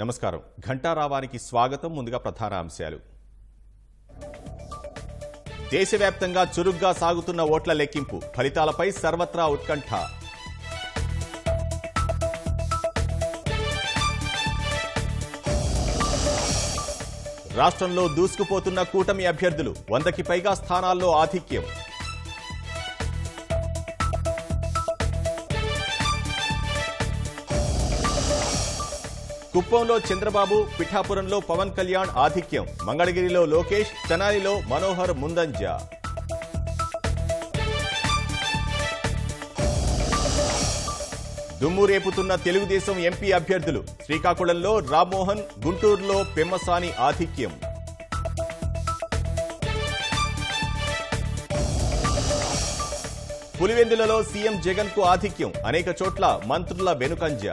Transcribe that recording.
నమస్కారం. ఘంటారావానికి స్వాగతం. ముందుగా ప్రధాన అంశాలు. దేశవ్యాప్తంగా చురుగ్గా సాగుతున్న ఓట్ల లెక్కింపు, ఫలితాలపై సర్వత్రా ఉత్కంఠ. రాష్ట్రంలో దూసుకుపోతున్న కూటమి అభ్యర్థులు, 100కి పైగా స్థానాల్లో ఆధిక్యం. కుప్పంలో చంద్రబాబు, పిఠాపురంలో పవన్ కళ్యాణ్ ఆధిక్యం. మంగళగిరిలో లోకేష్, తెనాలిలో మనోహర్ ముందంజ. దుమ్ము రేపుతున్న తెలుగుదేశం ఎంపీ అభ్యర్థులు, శ్రీకాకుళంలో రామ్మోహన్, గుంటూరులో పెమ్మసాని ఆధిక్యం. పులివెందులలో సీఎం జగన్ కు ఆధిక్యం, అనేక చోట్ల మంత్రుల వెనుకంజ.